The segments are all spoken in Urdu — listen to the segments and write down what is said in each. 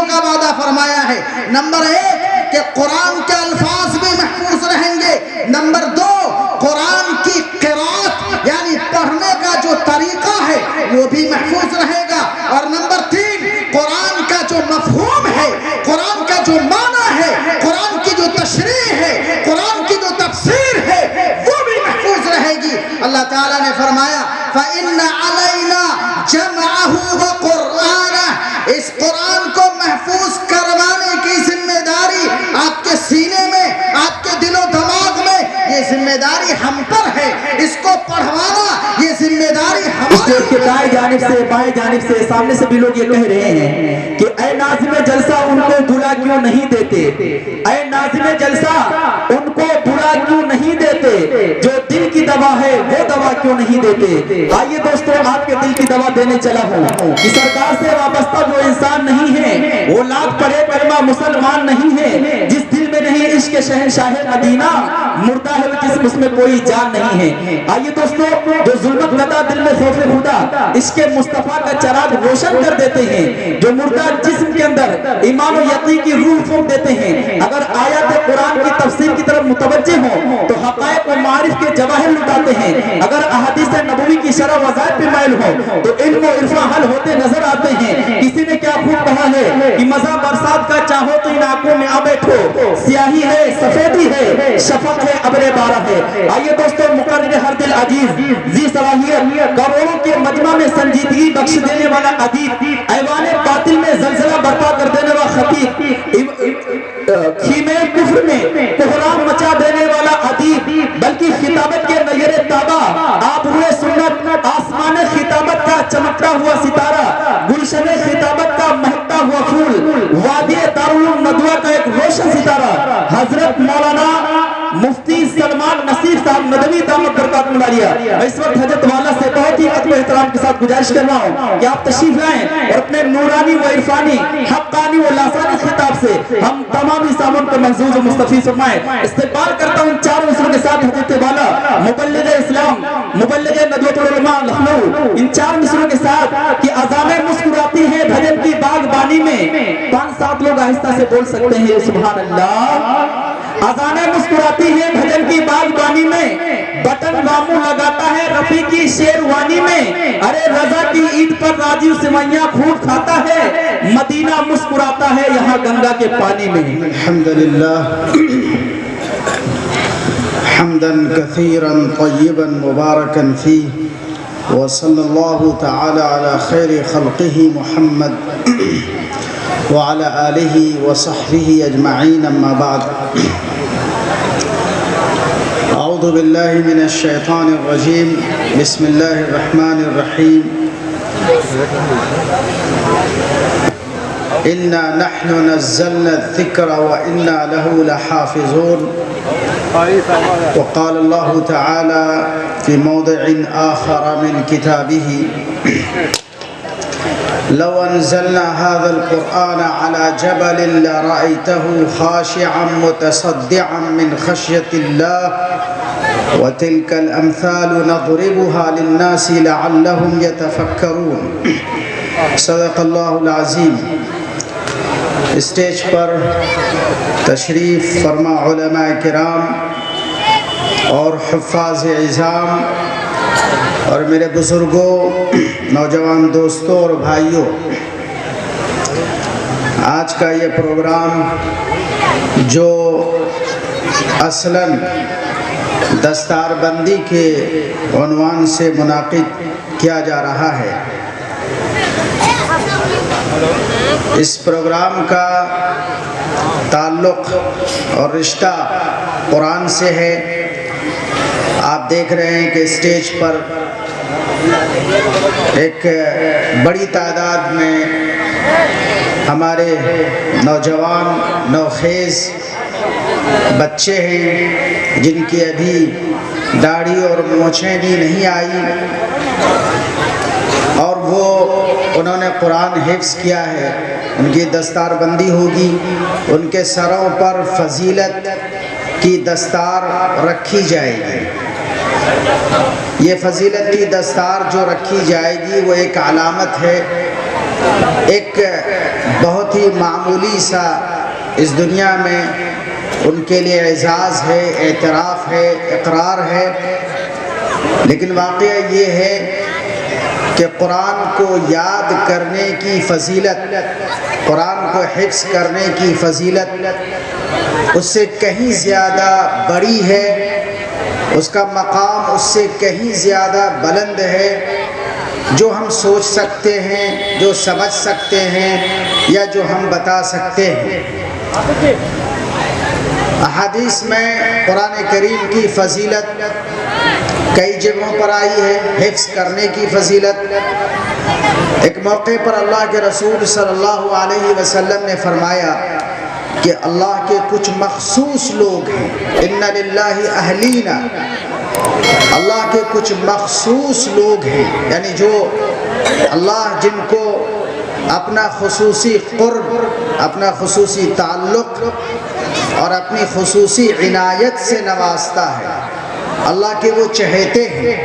چیزوں کا وعدہ فرمایا ہے۔ نمبر 1 کہ قرآن کے الفاظ بھی محفوظ رہیں گے۔ نمبر 2 قرآن کی قرات یعنی پڑھنے کا جو طریقہ ہے وہ بھی محفوظ رہے گا۔ اور نمبر 3 قرآن کا جو مفہوم ہے، قرآن کا جو معنی ہے، قرآن کی جو تشریح ہے، قرآن کی جو تفسیر ہے وہ بھی محفوظ رہے گی۔ اللہ تعالیٰ نے فرمایا فَإِنَّ عَلَيْنَا جَمْعَهُ وَقُرْآنَهُ، اس قرآن کو محفوظ کروانے کی ذمہ داری آپ کے سینے میں، آپ کے دل و دماغ میں، یہ ذمہ داری ہم پر ہے۔ اس کو پڑھوانا یہ ذمہ داری ہماری۔ اسٹیج کے دائیں جانب سے، بائیں جانب سے، سامنے سے بھی لوگ یہ کہہ رہے ہیں کہ اے ناظم جلسہ ان کو بلا کیوں نہیں دیتے، اے ناظم جلسہ ان کو بلا کیوں نہیں دیتے، جو دل کی دوا ہے وہ دوا کیوں نہیں دیتے۔ آئیے دوستو آپ کے دل کی دوا دینے چلا ہوں کہ سرکار سے وابستہ جو انسان نہیں ہے وہ لاکھ پڑھے کلمہ مسلمان نہیں ہے۔ جس دل میں نہیں عشق شہنشاہ مدینہ مردہ ہے جسم اس میں کوئی جان نہیں ہے۔ آئیے دوستو جو ظلمت لتا دل میں خوف خدا عشق مصطفیٰ کا چراغ روشن کر دیتے ہیں، جو مردہ جسم کے اندر ایمان و یقین کی روح پھونک دیتے ہیں، اگر آیات قرآن کی تفسیر کی طرف متوجہ ہوں تو حقائق و معارف کے جواہر لٹاتے ہیں، اگر احادیث نبوی کی شرح وظائف پہ مائل ہو تو علم و عرفان حل ہوتے نظر آتے ہیں۔ کسی نے کیا خوب کہا ہے کہ مزہ برسات کا چاہو تو ان آنکھوں میں آ بیٹھو، سیاہی ہے سفیدی ہے شفق ہے ابر بارہ ہے۔ آئیے دوستو مقرر ہر دل عزیز ذی صلاحیت کروڑوں کے مجمع میں سنجیدگی بخش دینے والا ادیب، ایوان باطل میں زلزلہ برپا کر دینے والا خطیب، خیمے کفر میں کوہرام مچا دینے والا ادیب، بلکہ خطابت کے نیر تابہ آپ ہوئے سنت، آسمان خطابت کا چمکتا ہوا ستارہ، گلشن خطابت کا مہکتا ہوا پھول، وادی دارالعلوم ندوہ کا ایک روشن ستارہ حضرت مولانا مفتی سلمان نصیر صاحب ندوی دامت برکات ملالیہ۔ میں اس وقت حضرت والا سے بہت ہی ادب و احترام کے ساتھ گزارش کر رہا ہوں کہ آپ تشریف لائیں اور اپنے نورانی و عرفانی حقانی و لاسانی خطاب سے ہم تمامی سامن کو محظوظ و مستفیض فرمائیں۔ استقبال کرتا ہوں چار مصروں کے ساتھ حضرت والا مبلغ اسلام، مبلغ ندوۃ العلماء لکھنؤ، ان چار مصروں کے ساتھ کہ اذانیں مسکراتی ہیں بھجن کی باغبانی میں۔ 5-7 لوگ آہستہ سے بول سکتے ہیں سبحان اللہ۔ اذانیں مسکراتی ہیں بھجن کی باغبانی میں، بٹن رامو لگاتا ہے رفیع کی شیروانی میں، ارے رضا کی عید پر راجیو سوئیاں پھوٹ کھاتا ہے، مدینہ مسکراتا ہے یہاں گنگا کے پانی میں۔ الحمدللہ حمدا کثیرا طیبا مبارکا فیہ وصلی اللہ تعالی علی خیر خلقہ محمد وعلى آله وصحبه أجمعين أما بعد أعوذ بالله من الشيطان الرجيم بسم الله الرحمن الرحيم إنا نحن نزلنا الذكر وإنا له لحافظون وقال الله تعالى في موضع آخر من كتابه لو أنزلنا هذا القرآن على جبل لرأيته خاشعا متصدعا من خشية الله وتلك الأمثال نضربها للناس لعلهم يتفكرون صدق الله العظيم۔ اسٹیج پر تشریف فرما علماء کرام اور حفاظ عظام اور میرے بزرگوں، نوجوان دوستوں اور بھائیوں، آج کا یہ پروگرام جو اصلاً دستار بندی کے عنوان سے منعقد کیا جا رہا ہے، اس پروگرام کا تعلق اور رشتہ قرآن سے ہے۔ آپ دیکھ رہے ہیں کہ اسٹیج پر ایک بڑی تعداد میں ہمارے نوجوان نوخیز بچے ہیں جن کی ابھی داڑھی اور مونچھیں بھی نہیں آئی، اور انہوں نے قرآن حفظ کیا ہے، ان کی دستار بندی ہوگی، ان کے سروں پر فضیلت کی دستار رکھی جائے گی۔ یہ فضیلت کی دستار جو رکھی جائے گی وہ ایک علامت ہے ایک بہت ہی معمولی سا اس دنیا میں ان کے لیے اعزاز ہے، اعتراف ہے، اقرار ہے، لیکن واقعہ یہ ہے کہ قرآن کو یاد کرنے کی فضیلت، قرآن کو حفظ کرنے کی فضیلت اس سے کہیں زیادہ بڑی ہے، اس کا مقام اس سے کہیں زیادہ بلند ہے، جو ہم سوچ سکتے ہیں، جو سمجھ سکتے ہیں، یا جو ہم بتا سکتے ہیں۔ احادیث میں قرآن کریم کی فضیلت کئی جگہوں پر آئی ہے، حفظ کرنے کی فضیلت۔ ایک موقع پر اللہ کے رسول صلی اللہ علیہ وسلم نے فرمایا کہ اللہ کے کچھ مخصوص لوگ ہیں، ان للہ اہلینا، اللہ کے کچھ مخصوص لوگ ہیں، یعنی جو اللہ جن کو اپنا خصوصی قرب، اپنا خصوصی تعلق اور اپنی خصوصی عنایت سے نوازتا ہے، اللہ کے وہ چہیتے ہیں۔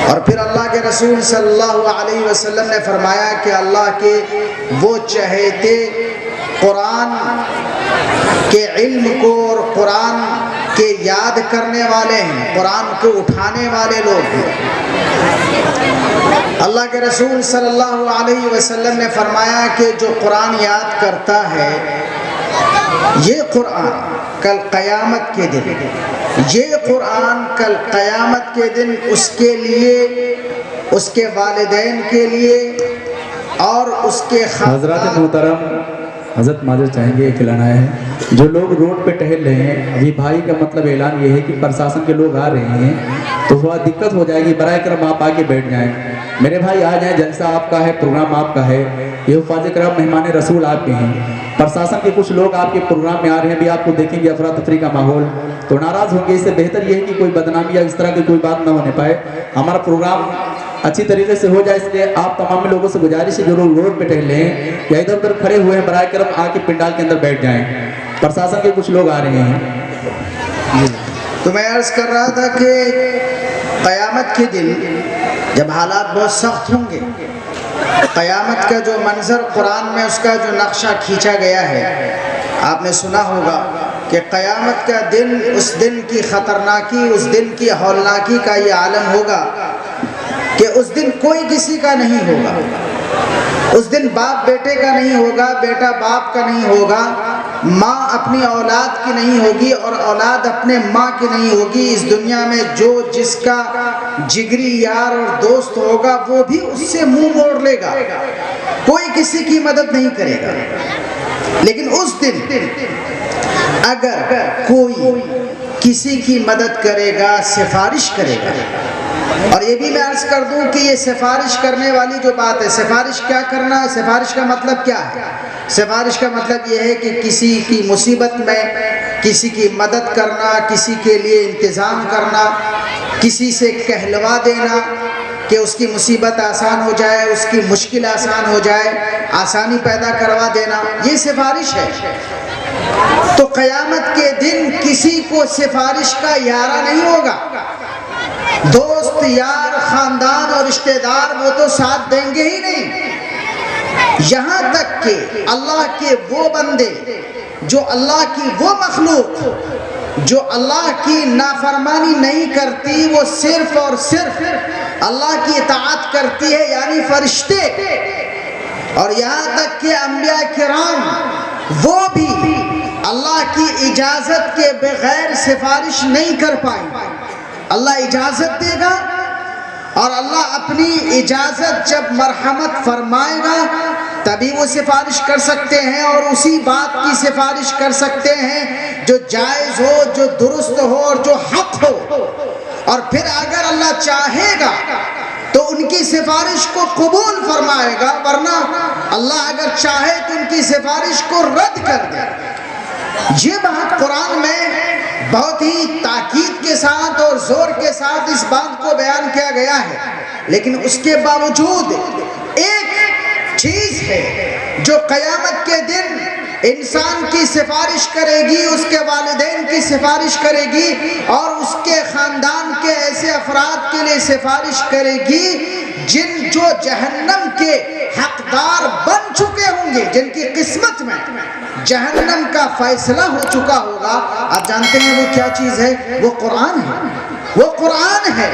اور پھر اللہ کے رسول صلی اللہ علیہ وسلم نے فرمایا کہ اللہ کے وہ چہیتے قرآن کے علم کو اور قرآن کے یاد کرنے والے ہیں، قرآن کو اٹھانے والے لوگ ہیں۔ اللہ کے رسول صلی اللہ علیہ وسلم نے فرمایا کہ جو قرآن یاد کرتا ہے، یہ قرآن کل قیامت کے دن، یہ قرآن کل قیامت کے دن اس کے لیے، اس کے والدین کے لیے اور اس کے حضرات محترم، حضرت معذرت چاہیں گے کھلانا ہے۔ جو لوگ روڈ پہ ٹہل رہے ہیں، ابھی بھائی کا مطلب اعلان یہ ہے کہ پرشاسن کے لوگ آ رہے ہیں تو تھوڑا دقت ہو جائے گی، برائے کرم آپ آ کے بیٹھ جائیں۔ میرے بھائی آ جائیں، جلسہ آپ کا ہے، پروگرام آپ کا ہے، یہ حفاظ کرام مہمان رسول آپ کے ہیں۔ پرشاسن کے کچھ لوگ آپ کے پروگرام میں آ رہے ہیں، بھی آپ کو دیکھیں گے افراتفری کا ماحول تو ناراض ہوں گے۔ اس سے بہتر یہ ہے کہ کوئی بدنامی یا اس طرح کی کوئی بات نہ ہونے پائے، ہمارا پروگرام اچھی طریقے سے ہو جائے۔ اس لیے آپ تمام لوگوں سے گزارش ہے جو لوگ روڈ پہ ٹہل رہے ہیں یا ادھر ادھر کھڑے ہوئے ہیں، برائے کرم آ کے پنڈال کے اندر بیٹھ جائیں، پرشاسن کے کچھ لوگ آ رہے ہیں۔ تو میں عرض کر رہا تھا کہ قیامت کے دن جب حالات بہت سخت ہوں گے، قیامت کا جو منظر قرآن میں اس کا جو نقشہ کھینچا گیا ہے، آپ نے سنا ہوگا کہ قیامت کا دن، اس دن کی خطرناکی، اس دن کی ہولناکی کا یہ عالم ہوگا کہ اس دن کوئی کسی کا نہیں ہوگا۔ اس دن باپ بیٹے کا نہیں ہوگا، بیٹا باپ کا نہیں ہوگا، ماں اپنی اولاد کی نہیں ہوگی اور اولاد اپنے ماں کی نہیں ہوگی۔ اس دنیا میں جو جس کا جگری یار اور دوست ہوگا وہ بھی اس سے منہ موڑ لے گا، کوئی کسی کی مدد نہیں کرے گا۔ لیکن اس دن اگر کوئی کسی کی مدد کرے گا، سفارش کرے گا، اور یہ بھی میں عرض کر دوں کہ یہ سفارش کرنے والی جو بات ہے، سفارش کیا کرنا ہے، سفارش کا مطلب کیا ہے؟ سفارش کا مطلب یہ ہے کہ کسی کی مصیبت میں کسی کی مدد کرنا، کسی کے لیے انتظام کرنا، کسی سے کہلوا دینا کہ اس کی مصیبت آسان ہو جائے، اس کی مشکل آسان ہو جائے، آسانی پیدا کروا دینا، یہ سفارش ہے۔ تو قیامت کے دن کسی کو سفارش کا یارہ نہیں ہوگا، دوست یار خاندان اور رشتہ دار وہ تو ساتھ دیں گے ہی نہیں، یہاں تک کہ اللہ کے وہ بندے، جو اللہ کی وہ مخلوق جو اللہ کی نافرمانی نہیں کرتی، وہ صرف اور صرف اللہ کی اطاعت کرتی ہے، یعنی فرشتے، اور یہاں تک کہ انبیاء کرام وہ بھی اللہ کی اجازت کے بغیر سفارش نہیں کر پائیں۔ اللہ اجازت دے گا اور اللہ اپنی اجازت جب مرحمت فرمائے گا تبھی وہ سفارش کر سکتے ہیں، اور اسی بات کی سفارش کر سکتے ہیں جو جائز ہو، جو درست ہو اور جو حق ہو۔ اور پھر اگر اللہ چاہے گا تو ان کی سفارش کو قبول فرمائے گا، ورنہ اللہ اگر چاہے تو ان کی سفارش کو رد کر دے۔ یہ بات قرآن میں بہت ہی تاکید کے ساتھ اور زور کے ساتھ اس بات کو بیان کیا گیا ہے، لیکن اس کے باوجود ایک چیز ہے جو قیامت کے دن انسان کی سفارش کرے گی، اس کے والدین کی سفارش کرے گی اور اس کے خاندان کے ایسے افراد کے لیے سفارش کرے گی جن جو جہنم کے حقدار بن چکے ہوں گے، جن کی قسمت میں جہنم کا فیصلہ ہو چکا ہوگا، آپ جانتے ہیں وہ کیا چیز ہے؟ وہ قرآن ہے، وہ قرآن ہے۔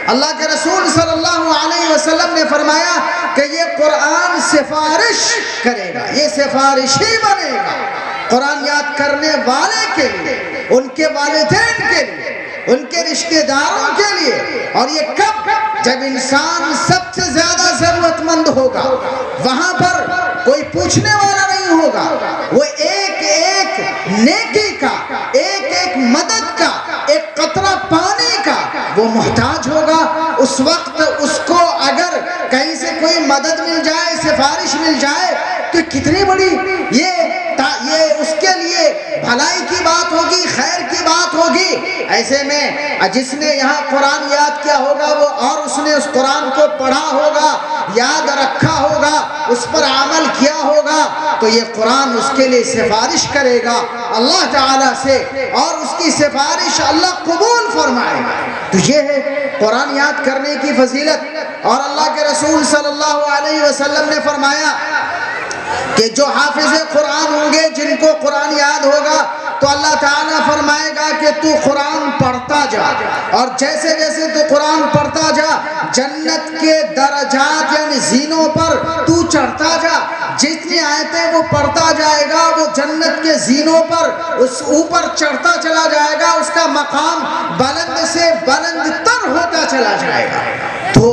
اللہ کے رسول صلی اللہ علیہ وسلم نے فرمایا کہ یہ قرآن سفارش کرے گا، یہ سفارشی بنے گا قرآن یاد کرنے والے کے لیے، ان کے والدین کے لیے، ان کے رشتہ داروں کے لیے۔ اور یہ کب؟ جب انسان سب سے زیادہ ضرورت مند ہوگا، وہاں پر کوئی پوچھنے والا نہیں ہوگا، وہ ایک ایک نیکی کا، ایک ایک مدد کا، ایک قطرہ پانی کا وہ محتاج ہوگا۔ اس وقت اس کو اگر کہیں سے کوئی مدد مل جائے، سفارش مل جائے، تو کتنی بڑی یہ اس کے لیے بھلائی کی بات ہوگی، خیر کی بات ہوگی۔ ایسے میں جس نے یہاں قرآن یاد کیا ہوگا وہ، اور اس نے اس قرآن کو پڑھا ہوگا، یاد رکھا ہوگا، اس پر عمل کیا ہوگا، تو یہ قرآن اس کے لیے سفارش کرے گا اللہ تعالیٰ سے، اور اس کی سفارش اللہ قبول فرمائے گا۔ تو یہ ہے قرآن یاد کرنے کی فضیلت۔ اور اللہ کے رسول صلی اللہ علیہ وسلم نے فرمایا کہ جو حافظ قرآن ہوں گے، جن کو قرآن یاد ہوگا، تو اللہ تعالیٰ فرمائے گا کہ تو قرآن پڑھتا جا، اور جیسے جیسے تو قرآن پڑھتا جا، جنت کے درجات یعنی زینوں پر تو چڑھتا جا۔ جتنی آیتیں وہ پڑھتا جائے گا، وہ جنت کے زینوں پر اس اوپر چڑھتا چلا جائے گا، اس کا مقام بلند سے بلند تر ہوتا چلا جائے گا۔ تو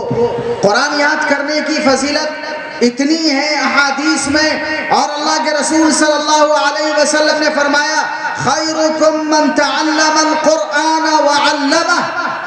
قرآن یاد کرنے کی فضیلت اتنی ہے احادیث میں، اور اللہ کے رسول صلی اللہ علیہ وسلم نے فرمایا خیرکم من تعلم القرآن وعلمہ،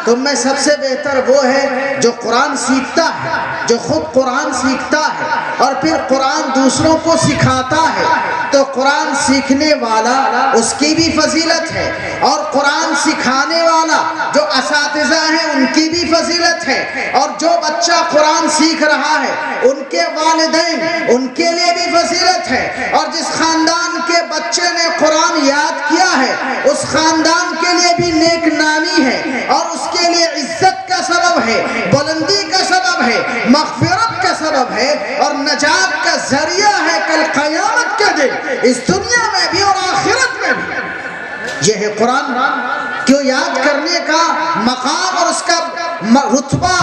تم میں سب سے بہتر وہ ہے جو قرآن سیکھتا ہے، جو خود قرآن سیکھتا ہے اور پھر قرآن دوسروں کو سکھاتا ہے۔ تو قرآن سیکھنے والا اس کی بھی فضیلت ہے، اور قرآن سکھانے والا جو اساتذہ ہیں ان کی بھی فضیلت ہے، اور جو بچہ قرآن سیکھ رہا ہے ان کے والدین ان کے لیے بھی فضیلت ہے، اور جس خاندان کے بچے نے قرآن یاد کیا ہے اس خاندان کے لیے بھی نیک نامی ہے، اور اس کے لیے عزت کا سبب ہے، بلندی کا سبب ہے، مغفرت کا سبب ہے، اور نجات کا ذریعہ ہے کل قیامت کے دن، اس دنیا میں بھی اور آخرت میں بھی۔ یہ ہے قرآن کیوں یاد کرنے کا مقام اور اس کا رتبہ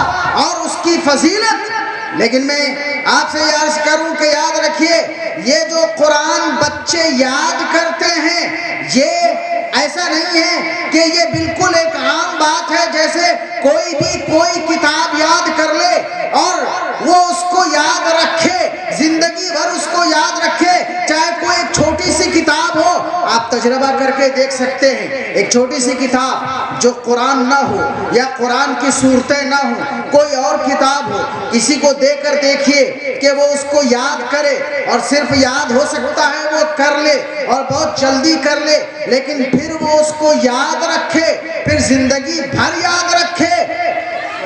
اور اس کی فضیلت۔ لیکن میں آپ سے عرض کروں کہ یاد رکھیے، یہ جو قرآن بچے یاد کرتے ہیں، یہ ایسا نہیں ہے کہ یہ بالکل ایک عام بات ہے، جیسے کوئی بھی کوئی کتاب یاد کر لے اور وہ اس کو یاد رکھے، زندگی بھر اس کو یاد رکھے، چاہے کوئی ایک چھوٹی سی کتاب ہو۔ آپ تجربہ کر کے دیکھ سکتے ہیں، ایک چھوٹی سی کتاب جو قرآن نہ ہو یا قرآن کی صورتیں نہ ہوں، کوئی اور کتاب ہو، کسی کو دے کر دیکھیے کہ وہ اس کو یاد کرے، اور صرف یاد ہو سکتا ہے وہ کر لے اور بہت جلدی کر لے، لیکن پھر وہ اس کو یاد رکھے، پھر زندگی بھر یاد رکھے،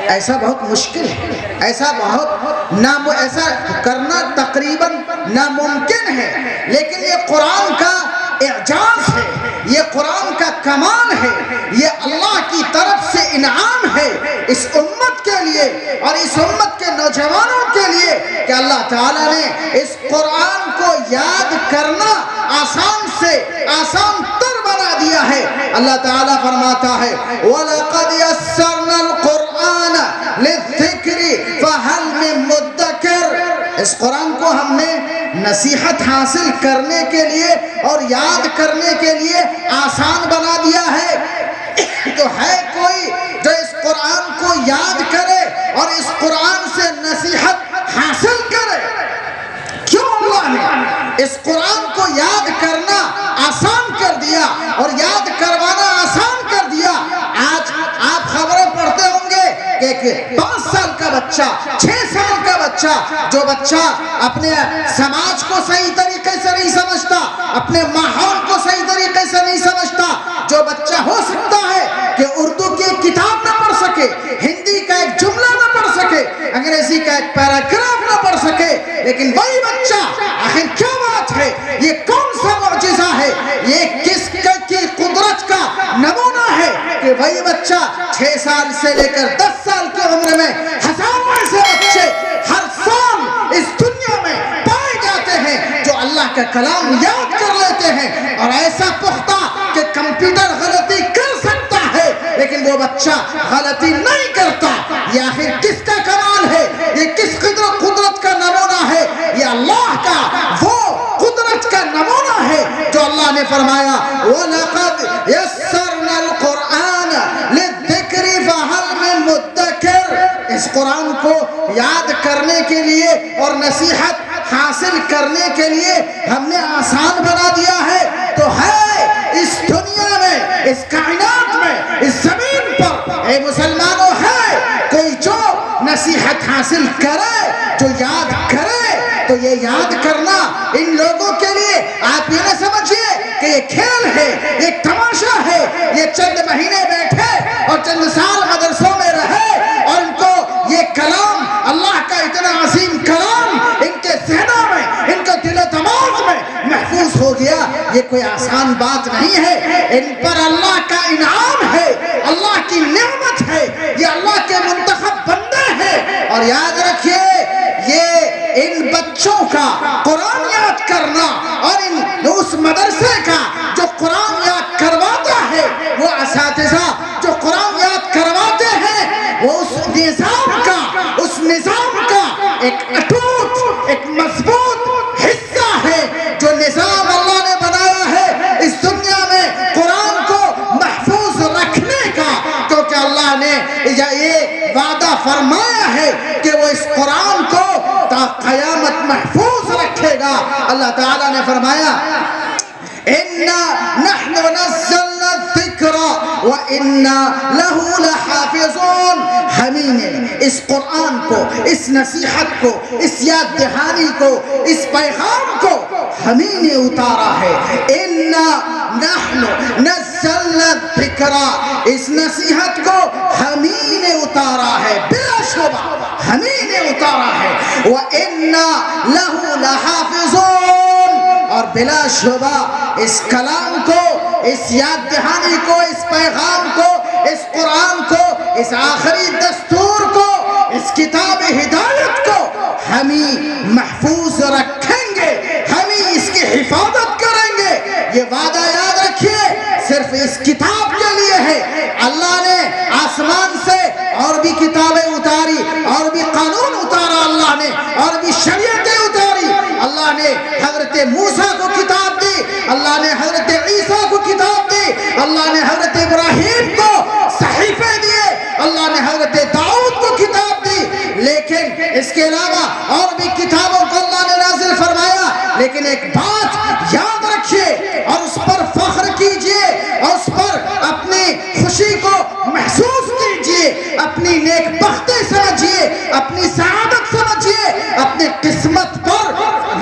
ایسا بہت مشکل ہے، ایسا کرنا تقریباً ناممکن ہے۔ لیکن یہ قرآن کا اعجاز ہے، یہ قرآن کا کمال ہے، یہ اللہ کی طرف سے انعام ہے اس امت کے لیے اور اس امت کے نوجوانوں کے لیے کہ اللہ تعالیٰ نے اس قرآن کو یاد کرنا آسان سے آسان تر بنا دیا ہے۔ اللہ تعالیٰ فرماتا ہے وَلَقَدْ يَسَّرْنَا الْقُرْآنَ لِلذِّكْرِ فَهَلْ مِن مُدَّكِرٍ، اس قرآن کو ہم نے نصیحت حاصل کرنے کے لیے اور یاد کرنے کے لیے آسان بنا دیا ہے۔ تو ہے کوئی جو اس قرآن کو یاد کرے اور اس قرآن سے نصیحت حاصل کرے؟ کیوں اللہ نے اس قرآن کو یاد کرنا آسان کر دیا اور یاد کروانا آسان کر دیا؟ آج آپ خبریں پڑھتے ہوں گے کہ 5 سال کا بچہ، 6 سال کا بچہ، جو بچہ اپنے سماج کو صحیح طریقے سے نہیں سمجھتا، اپنے ماحول کو صحیح طریقے سے نہیں سمجھتا، جو بچہ ہو سکتا ہے کہ اردو کی ایک کتاب نہ پڑھ سکے، ہندی کا ایک جملہ نہ پڑھ سکے، انگریزی کا ایک پیراگراف نہ پڑھ سکے، لیکن وہی بچہ، آخر کیا بات ہے، یہ کون سا معجزہ ہے، یہ کس کی قدرت کا نمونہ ہے کہ وہی بچہ 6 سال سے لے کر 10 سال کی عمر میں ہزاروں ایسے بچے کا کلام یاد کر لیتے ہیں، اور ایسا پختہ کہ کمپیوٹر غلطی کر سکتا ہے لیکن وہ بچہ غلطی نہیں کرتا۔ یہ آخر کس کا کمال ہے؟ یہ کس قدرت کا نمونہ ہے؟ یہ اللہ کا وہ قدرت کا نمونہ ہے جو اللہ نے فرمایا وَلَقَدْ يَسَّرْنَا الْقُرْآنَ لِلذِّكْرِ فَهَلْ مِن مُدَّكِرٍ۔ اس قرآن کو یاد کرنے کے لیے اور نصیحت حاصل کرنے کے لیے ہم نے آسان بنا دیا ہے، تو ہے اس دنیا میں، اس کائنات میں، اس زمین پر اے مسلمانوں ہے کوئی جو نصیحت حاصل کرے، جو یاد کرے، تو یہ یاد کرنا ان لوگوں کے لیے آپ یہ نہ سمجھیے کہ یہ کھیل ہے، یہ تماشا ہے، یہ چند مہینے بیٹھے اور چند سال مدرسوں میں رہے اور ان کو یہ کلام، اللہ کا اتنا عظیم کلام ان کے ذہنوں میں، ان کے دل و دماغ میں محفوظ ہو گیا، یہ کوئی آسان بات نہیں ہے۔ ان پر اللہ کا انعام ہے، اللہ کی نعمت ہے، یہ اللہ کے منتخب بندے ہیں۔ اور یاد رکھیے یہ ان بچوں کا قرآن یاد کرنا اور اس مدرسے کا جو قرآن یاد کرواتا ہے، وہ اساتذہ جو قرآن یاد کرواتے ہیں، وہ اس نظام کا ایک اٹوٹ، ایک مضبوط حصہ ہے، جو نظام اللہ نے بنایا ہے اس دنیا میں قرآن کو محفوظ رکھنے کا، کیونکہ اللہ نے یہ وعدہ فرمایا ہے کہ وہ اس قرآن کو تا قیامت محفوظ رکھے گا۔ اللہ تعالیٰ نے فرمایا اِنَّا نَحْنُ نَزَّلْنَا الذِّكْرَ وَإِنَّا لَهُ لَحَافِظُونَ۔ ہمیں نے اس قرآن کو، اس نصیحت کو، اس یاد دہانی کو، اس پیغام کو ہمیں نے اتارا ہے۔ اِنَّا نَحْنُ نَزَّلْنَا الذِّكْرَ، اس نصیحت کو ہمیں نے اتارا ہے، بلا شبہ ہمیں نے اتارا ہے۔ وَإِنَّا لَهُ لَحَافِظُونَ، اور بلا شبہ اس کلام کو، اس یاد دہانی کو، اس پیغام کو، اس قرآن کو، اس آخری دستور کو، اس کتاب ہدایت کو ہمیں محفوظ رکھیں گے، ہمیں اس کی حفاظت کریں گے۔ یہ وعدہ یاد رکھیے صرف اس کتاب کے لیے ہے۔ اللہ نے آسمان سے اور بھی کتابیں اتاری، اور بھی قانون اتارا اللہ نے، اور بھی شریعتیں اتاری۔ اللہ نے حضرت موسیٰ کو کتاب دی، اللہ نے حضرت عیسیٰ کو کتاب دی، اللہ نے حضرت ابراہیم کو صحیفے دیے، اللہ نے حضرت داؤد کو کتاب دی، لیکن اس کے علاوہ اور بھی کتابوں کو اللہ نے نازل فرمایا۔ لیکن ایک بات یاد رکھیے اور اس پر فخر کیجئے اور اس پر اپنی خوشی کو محسوس کیجئے، اپنی نیک بختی سمجھیے، اپنی سعادت سمجھیے، اپنی قسمت پر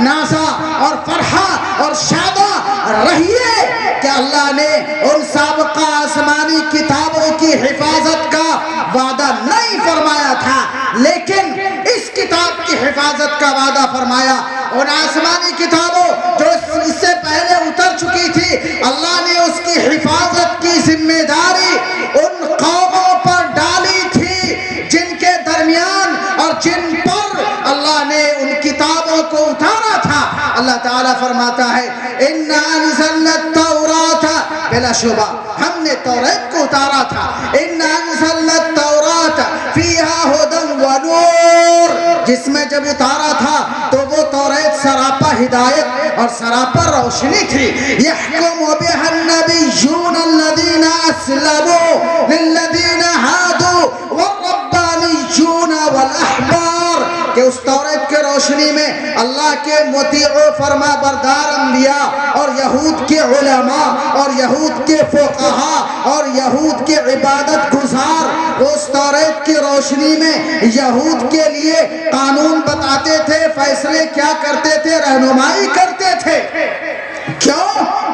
نازا اور فرحہ اور شادہ رہیے کہ اللہ نے ان سابقہ آسمانی کتابوں کی حفاظت کا وعدہ نہیں فرمایا تھا، لیکن اس کتاب کی حفاظت کا وعدہ فرمایا۔ ان آسمانی کتابوں جو اس سے پہلے اتر چکی تھی، اللہ نے اس کی حفاظت کی ذمہ داری ان قوموں پر ڈالی تھی جن کے درمیان اور جن پر اللہ نے ان کتابوں کو اتارا تھا۔ اللہ تعالیٰ فرماتا ہے اِنَّا أَنزَلْنَا التَّوْرَاةَ، بلا شبہ ہم نے توریت کو اتارا تھا۔ اِنَّا أَنزَلْنَا التَّوْرَاةَ فِيهَا هُدًى وَنُورٌ، جس میں جب اتارا تھا تو وہ توریت سراپا ہدایت اور سراپا روشنی تھی۔ يَحْكُمُ بِهَا النَّبِيُّونَ الَّذِينَ أَسْلَمُوا لِلَّذِينَ هَادُوا وَالرَّبَّانِيُّونَ وَالْأَحْبَارُ، کہ اس توریت کے روشنی میں اللہ کے مطیع و فرما بردار انبیاء اور یہود کے علماء اور یہود کے فقہاء اور یہود کے عبادت گزار اس توریت کی روشنی میں یہود کے لیے قانون بتاتے تھے، فیصلے کیا کرتے تھے، رہنمائی کرتے تھے۔ کیوں؟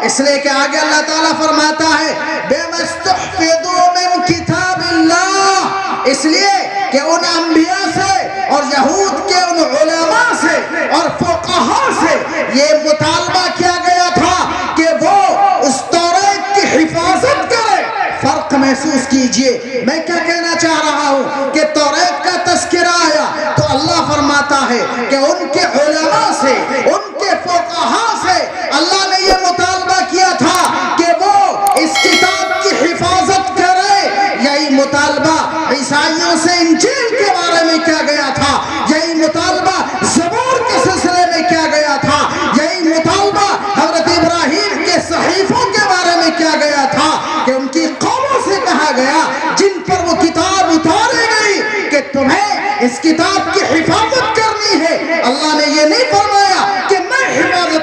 اس لیے کہ آگے اللہ تعالیٰ فرماتا ہے بِمَا اسْتُحْفِظُوا مِنْ كِتَابِ اللَّهِ، اس لیے کہ ان انبیاء سے اور یہود کے ان علماء سے اور فقہاء سے یہ مطالبہ کیا گیا تھا کہ وہ اس توریت کی حفاظت کرے۔ فرق محسوس کیجئے، میں کیا کہنا چاہ رہا ہوں کہ توریت کا تذکرہ آیا تو اللہ فرماتا ہے کہ ان کے علماء سے، ان کے فقہاء سے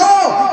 2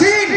3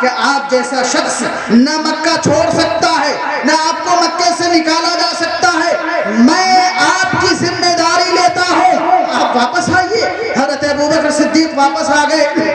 کہ آپ جیسا شخص نہ مکہ چھوڑ سکتا ہے نہ آپ کو مکے سے نکالا جا سکتا ہے، میں آپ کی ذمہ داری لیتا ہوں، آپ واپس آئیے۔ حضرت ابوبکر صدیق واپس آ گئے۔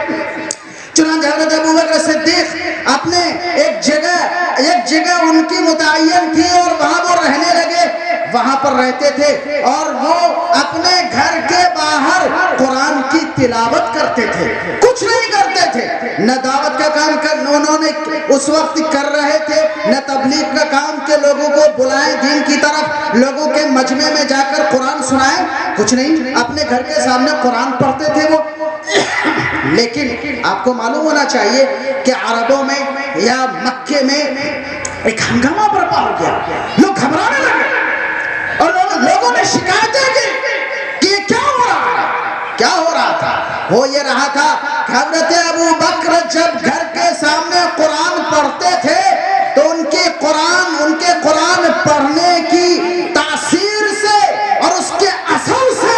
چنانچہ حضرت ابوبکر صدیق اپنے ایک جگہ ان کی متعین تھی اور وہاں وہ رہنے لگے، وہاں پر رہتے تھے اور وہ اپنے گھر کے باہر قرآن کی تلاوت کرتے تھے، کچھ نہیں کرتے تھے، نہ دعوت کا کام انہوں نے اس وقت کر رہے تھے، نہ تبلیغ کا کام کہ لوگوں کو بلائیں دین کی طرف، لوگوں کے مجمع میں جا کر قرآن سنائیں، کچھ نہیں، اپنے گھر کے سامنے قرآن پڑھتے تھے وہ۔ لیکن آپ کو معلوم ہونا چاہیے کہ عربوں میں یا مکے میں ایک ہنگامہ برپا ہو گیا، لوگ گھبرانے لگے اور لوگوں نے شکایتیں کی کہ یہ کیا ہو رہا ہے، کیا ہو رہا تھا؟ وہ یہ رہا تھا کہ حضرت ابوبکر جب گھر کے سامنے قرآن پڑھتے تھے تو ان کے قرآن پڑھنے کی تاثیر سے اور اس کے اثر سے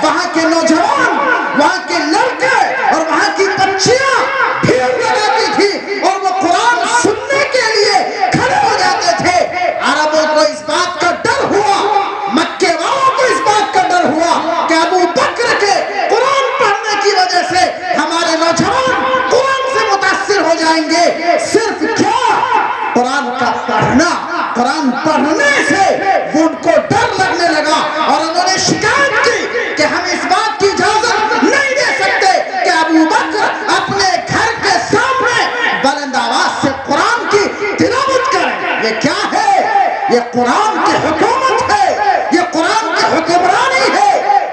وہاں کے نوجوان، وہاں کے لڑکے اور وہاں کی بچیاں بھیڑ لگاتی تھی اور وہ قرآن سننے کے لیے کھڑے ہو جاتے تھے۔ عربوں کو اس بات کا ڈر ہوا، مکے والوں کو اس بات کا ڈر ہوا کہ ابو بکر کے قرآن پڑھنے کی وجہ سے ہمارے نوجوان قرآن سے متاثر ہو جائیں گے۔ صرف کیا قرآن کا پڑھنا، قرآن پڑھنے سے وہ ان کو ڈر لگنے لگا اور انہوں نے شکایت کی کہ ہم اس بات کی اجازت نہیں دے سکتے کہ ابو بکر اپنے گھر کے سامنے بلند آواز سے قرآن کی تلاوت کریں۔ یہ کیا ہے؟ یہ قرآن کی حکومت ہے، یہ قرآن کی حکمرانی ہے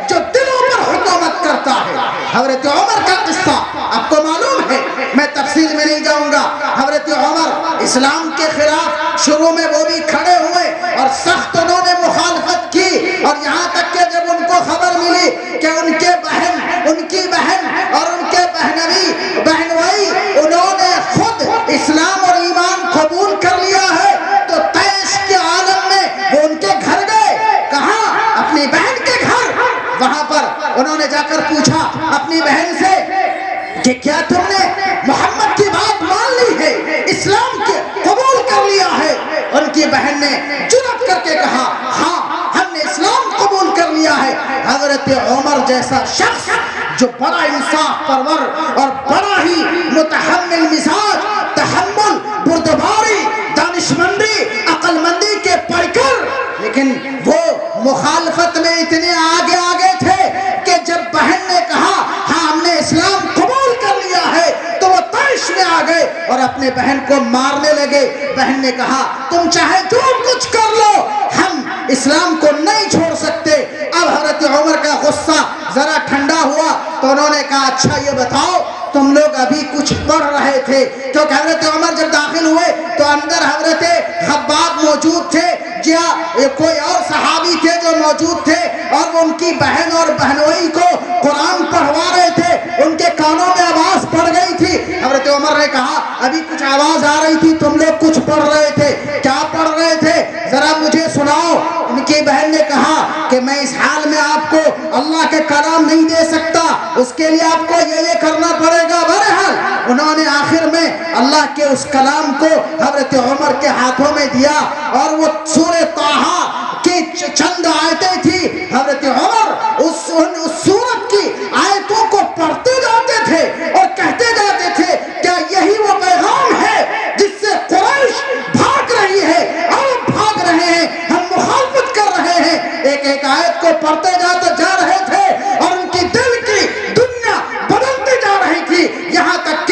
جو دلوں پر حکومت کرتا ہے۔ حضرت عمر کا قصہ آپ کو معلوم ہے، میں تفصیل میں نہیں جاؤں گا۔ حضرت عمر اسلام کے خلاف شروع میں وہ بھی کھڑے ہوئے اور سخت انہوں نے مخالفت کی، اور یہاں تک کہ جب ان کو خبر ملی کہ ان کی بہن اور ان کے بہنوئی انہوں نے خود اسلام اور ایمان قبول کر لیا ہے تو طیش کے عالم میں وہ ان کے گھر گئے۔ کہاں؟ اپنی بہن کے گھر۔ وہاں پر انہوں نے جا کر پوچھا اپنی بہن سے کہ کیا تم نے محمد کی بات مان لی ہے، اسلام کے قبول کر لیا ہے؟ ان کی بہن نے جرأت کر کے کہا ہاں ہم نے اسلام قبول کر لیا ہے۔ حضرت عمر جیسا شخص جو بڑا انصاف پرور اور بڑا ہی متحمل مزاج، تحمل، بردباری، دانشمندی، عقل مندی کے پیکر، لیکن وہ مخالفت میں اتنے آگے تھے کہ جب بہن نے کہا ہاں ہم نے اسلام قبول کر لیا ہے تو وہ طیش میں آ گئے اور اپنے بہن کو مارنے لگے۔ بہن نے کہا تم چاہے جو کچھ کر لو، ہم اسلام کو نہیں چھوڑ سکتے۔ اب حضرت عمر کا غصہ ذرا ٹھنڈا ہوا تو انہوں نے کہا اچھا یہ بتاؤ تم لوگ ابھی کچھ پڑھ رہے تھے، کیونکہ حضرت عمر جب داخل ہوئے تو اندر حضرت خباب موجود تھے یا کوئی اور صحابی تھے جو موجود تھے اور وہ ان کی بہن اور بہنوئی کو قرآن پڑھوا رہے تھے، ان کے کانوں میں آواز پڑ گئی تھی۔ حضرت عمر نے کہا ابھی کچھ آواز آ رہی تھی، تم لوگ کچھ پڑھ رہے تھے، کیا پڑھ رہے تھے ذرا مجھے سناؤ۔ ان کی بہن نے کہا کہ میں اس حال میں آپ کو اللہ کے کلام نہیں دے سکتا، اس کے لیے آپ کو یہ کرنا پڑے گا۔ بہرحال انہوں نے آخر میں اللہ کے اس کلام کو حضرت عمر کے ہاتھوں میں دیا اور وہ سورہ طٰہٰ کی چند آیتیں تھی۔ حضرت عمر اس سورت کی آیتوں کو پڑھتے جاتے تھے اور کہتے جاتے تھے کیا یہی وہ پیغام ہے جس سے قریش بھاگ رہی ہے، عرب بھاگ رہے ہیں، ہم مخالفت کر رہے ہیں۔ ایک آیت کو پڑھتے جا رہے تھے اور ان کی دل کی دنیا بدلتی جا رہی تھی، یہاں تک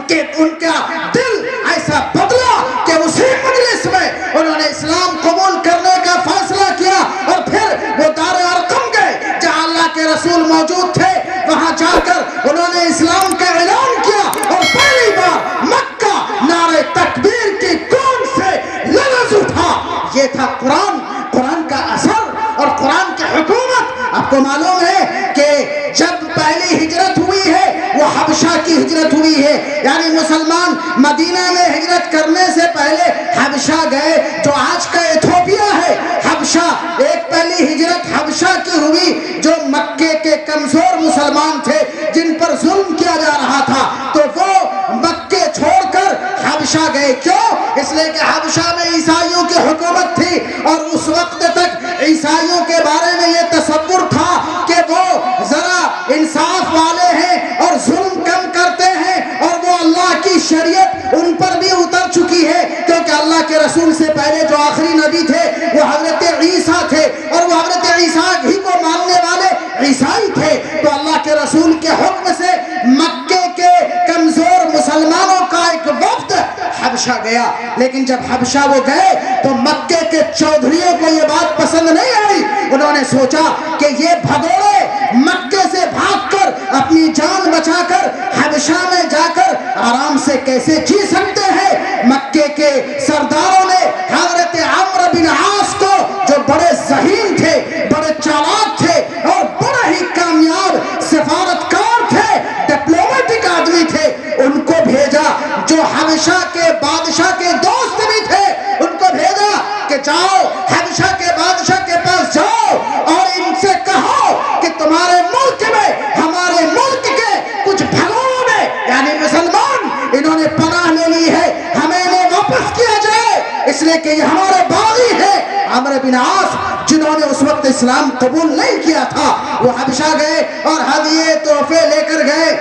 کہ ان کا دل ایسا بدلا کہ اسی مجلس میں انہوں نے اسلام قبول کرنے کا فیصلہ کیا اور پھر وہ دار ارقم گئے جہاں اللہ کے رسول موجود تھے، وہاں جا کر انہوں نے اسلام کا اعلان کیا اور پہلی بار مکہ نعرہ تکبیر کی کون سے لفظ اٹھا، یہ تھا قرآن کا اثر اور قرآن کی حکومت۔ آپ کو معلوم ہے کہ جب پہلی ہجرت ہوئی ہے وہ حبشہ کی ہجرت ہوئی ہے، یعنی مسلمان مدینہ میں ہجرت کرنے سے پہلے حبشہ گئے جو آج کا ایتھوپیا ہے۔ حبشہ ایک پہلی ہجرت حبشہ کی ہوئی جو مکے کے کمزور مسلمان تھے جن اس لیے کہ حبشہ میں عیسائیوں کی حکومت تھی اور اس وقت تک عیسائیوں کے بارے میں یہ تصور تھا کہ وہ ذرا انصاف والے ہیں اور ظلم کم کرتے ہیں اور وہ اللہ کی شریعت ان پر بھی اتر چکی ہے، کیونکہ اللہ کے رسول سے پہلے جو آخری نبی تھے وہ حضرت عیسیٰ تھے اور وہ حضرت عیسیٰ ہی کو ماننے والے عیسائی تھے۔ تو اللہ کے رسول کے حکم سے مکے کے کمزور مسلمانوں کا ایک وفد حبشہ گیا، لیکن جب حبشہ وہ گئے تو مکے کے چودھریوں کو یہ بات پسند نہیں آئی۔ انہوں نے سوچا کہ یہ بھگوڑے مکے سے بھاگ کر اپنی جان بچا کر حبشہ میں جا کر آرام سے کیسے جی سکتے ہیں۔ مکے کے سرداروں نے حضرت عمرو بن عاص کو، جو بڑے ذہین تھے، بڑے چالاک تھے اور بڑے ہی کامیاب سفارتکار تھے، ڈپلومیٹک آدمی تھے، ان کو بھیجا، جو حبشہ کے بادشاہ کے دوست بھی تھے، ان کو بھیجا کہ جاؤ حبشہ کے بادشاہ کے پاس جاؤ اور ان سے کہو کہ تمہارے ملک میں ہمارے ملک کے کچھ بھگوڑوں نے یعنی مسلمان انہوں نے پناہ لے لی ہے، ہمیں انہیں واپس کیا جائے، اس لیے کہ یہ ہمارے باغی ہیں۔ عمرو بن عاص جنہوں نے اس وقت اسلام قبول نہیں کیا تھا، وہ حبشہ گئے اور ہدیے تحفے لے کر گئے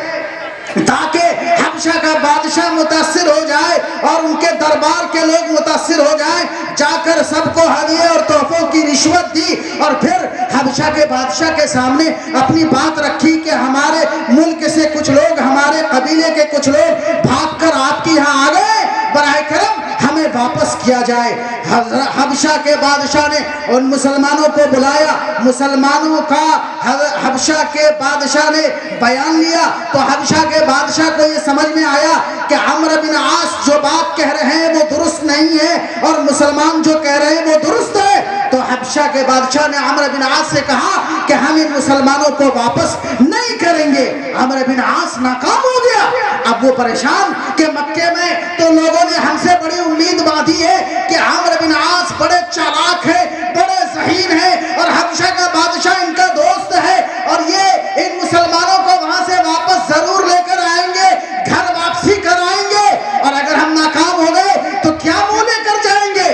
تاکہ حبشہ کا بادشاہ متاثر ہو جائے اور ان کے دربار کے لوگ متاثر ہو جائیں۔ جا کر سب کو ہدیے اور تحفوں کی رشوت دی اور پھر حبشہ کے بادشاہ کے سامنے اپنی بات رکھی کہ ہمارے ملک سے کچھ لوگ، ہمارے قبیلے کے کچھ لوگ بھاگ کر آپ کی یہاں آ گئے، براہ کرم ہمیں واپس کیا جائے۔ حبشہ کے بادشاہ نے ان مسلمانوں کو بلایا، مسلمانوں کا حبشہ کے بادشاہ نے بیان لیا تو حبشہ کے بادشاہ کو یہ سمجھ میں آیا کہ عمرو بن عاص جو بات کہہ رہے ہیں وہ درست نہیں ہے اور مسلمان جو کہہ رہے ہیں وہ درست ہے۔ تو حبشہ کے بادشاہ نے عمرو بن عاص سے کہا کہ ہم ان مسلمانوں کو واپس نہیں کریں گے۔ عمرو بن عاص ناکام ہو گیا۔ اب وہ پریشان کہ مکے میں تو لوگوں نے ہم سے بڑی امید باندھی ہے کہ عمرو بن عاص بڑے چالاک ہیں، بڑے ذہین ہیں اور حبشہ کا بادشاہ ان کا دوست ہے اور یہ ان مسلمانوں کو وہاں سے واپس ضرور لے کر آئیں گے، گھر واپسی کرائیں گے، اور اگر ہم ناکام ہو گئے تو کیا منہ لے کر جائیں گے۔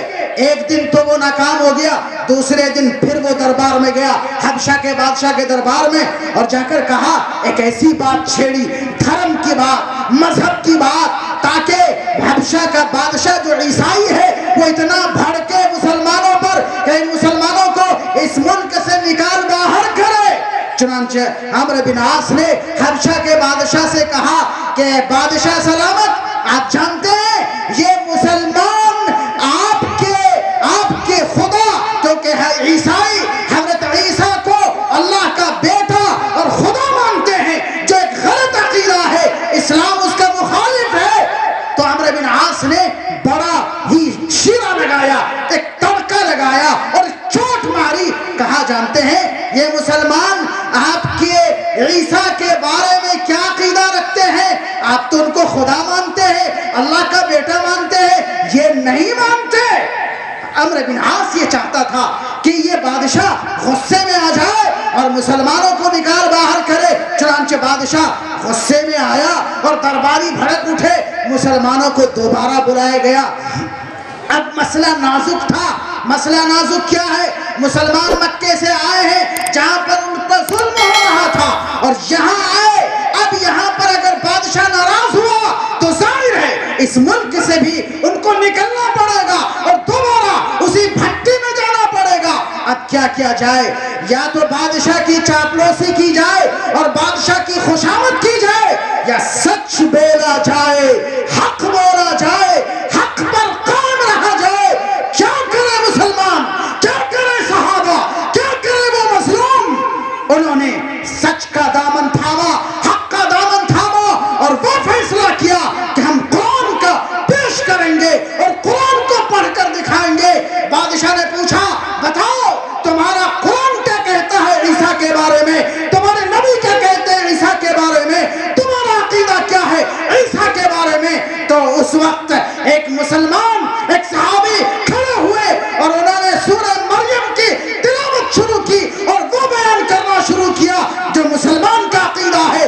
ایک دن تو وہ ناکام ہو گیا، دوسرے دن پھر وہ دربار میں گیا، حبشہ کے بادشاہ کے دربار میں، اور جا کر کہا، ایک ایسی بات چھیڑی، دھرم کی بات، مذہب کی بات، تاکہ حبشہ کا بادشاہ جو عیسائی ہے وہ اتنا بھڑکے مسلمانوں پر کہ ان مسلمانوں کو اس ملک سے نکال باہر کرے۔ چنانچہ عمرو بن عاص نے حبشہ کے بادشاہ سے کہا کہ بادشاہ سلامت، آپ جانتے ہیں یہ مسلمان آپ کے خدا، کیونکہ ہے عیسائی، حضرت عیسیٰ کو اللہ کا بیٹا اور خدا مانتے ہیں، جو ایک غلط عقیدہ ہے، اسلام اس کا مخالف ہے۔ تو عمرو بن عاص نے بڑا ہی شیرہ لگایا، ایک تڑکا لگایا اور چوٹ ماری، کہا جانتے ہیں یہ مسلمان آپ کے عیسیٰ کے بارے میں کیا عقیدہ رکھتے ہیں؟ آپ تو ان کو خدا مانتے ہیں، اللہ کا بیٹا مانتے ہیں، یہ نہیں مانتے۔ عمرو بن عاص یہ چاہتا تھا کہ یہ بادشاہ غصے میں آ جائے اور مسلمانوں کو نکال باہر کرے، چنانچہ بادشاہ غصے میں آیا اور درباری بھڑک اٹھے، مسلمانوں کو دوبارہ بلایا گیا۔ اب مسئلہ نازک تھا۔ مسئلہ نازک کیا ہے؟ مسلمان مکے سے آئے ہیں جہاں پر ان پر ظلم ہو رہا تھا اور یہاں آئے، اب یہاں پر اگر بادشاہ ناراض ہوا تو ظاہر ہے اس ملک سے بھی ان کو نکلنا پڑے گا اور دوبارہ اسی بھٹی میں جانا پڑے گا۔ اب کیا کیا جائے؟ یا تو بادشاہ کی چاپلوسی کی جائے اور بادشاہ کی خوشامد کی جائے، یا سچ بولا جائے، حق بولا جائے، حق پر قائم رہا جائے۔ کیا کرے مسلمان، کیا کرے صحابہ، کیا کرے وہ مظلوم؟ انہوں نے سچ کا دامن تھاما، حق کا دامن تھاما اور وہ فیصلہ کیا کہ ہم قرآن کا پیش کریں گے اور قرآن کو پڑھ کر دکھائیں گے۔ بادشاہ نے پوچھا، بتاؤ تمہارا قرآن کیا کہتا ہے عیسیٰ کے بارے میں، تمہارے نبی کیا کہتے ہیں عیسیٰ کے بارے میں، تمہارا عقیدہ کیا ہے عیسیٰ کے بارے میں؟ تو اس وقت ایک مسلمان، ایک صحابی کھڑے ہوئے اور انہوں نے سورہ مریم کی تلاوت شروع کی اور وہ بیان کرنا شروع کیا جو مسلمان کا عقیدہ ہے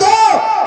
2,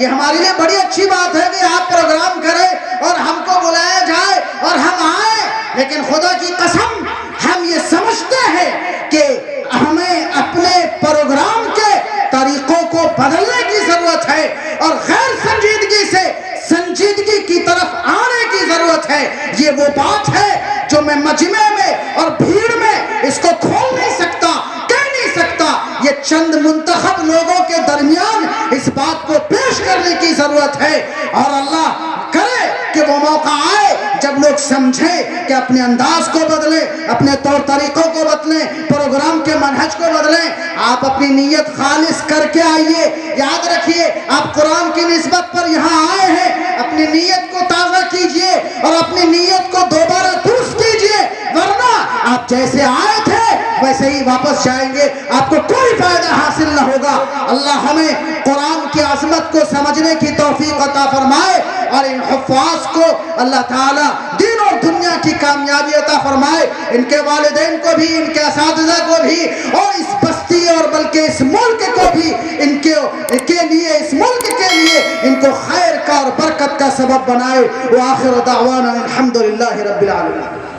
یہ ہمارے لیے بڑی اچھی بات ہے کہ آپ پروگرام کریں اور ہم کو بلایا جائے اور ہم آئیں، لیکن خدا کی قسم ہم یہ سمجھتے ہیں کہ ہمیں اپنے پروگرام کے طریقوں کو بدلنے کی ضرورت ہے اور غیر سنجیدگی سے سنجیدگی کی طرف آنے کی ضرورت ہے۔ یہ وہ بات ہے جو میں مجمع میں اور بھیڑ میں اس کو کھول نہیں سکتا، کہہ نہیں سکتا۔ یہ چند منتخب لوگوں کے درمیان اس بات کو پیش کرنے کی ضرورت ہے، اور اللہ کرے کہ وہ موقع آئے جب لوگ سمجھیں کہ اپنے انداز کو بدلیں، اپنے طور طریقوں کو بدلیں، پروگرام کے منہج کو بدلیں۔ آپ اپنی نیت خالص کر کے آئیے۔ یاد رکھیے آپ قرآن کی نسبت پر یہاں آئے ہیں، اپنی نیت کو تازہ کیجئے اور اپنی نیت کو دوبارہ درست کیجئے، ورنہ آپ جیسے آئے تھے ویسے ہی واپس جائیں گے، آپ کو کوئی فائدہ حاصل نہ ہوگا۔ اللہ ہمیں قرآن کی عظمت کو سمجھنے کی توفیق عطا فرمائے اور ان حفاظ کو اللہ تعالیٰ دین اور دنیا کی کامیابی عطا فرمائے، ان کے والدین کو بھی، ان کے اساتذہ کو بھی، اور اس بستی اور بلکہ اس ملک کو بھی، ان کے لیے، اس ملک کے لیے ان کو خیر کا اور برکت کا سبب بنائے۔ وآخر دعوانا الحمدللہ رب العالمین۔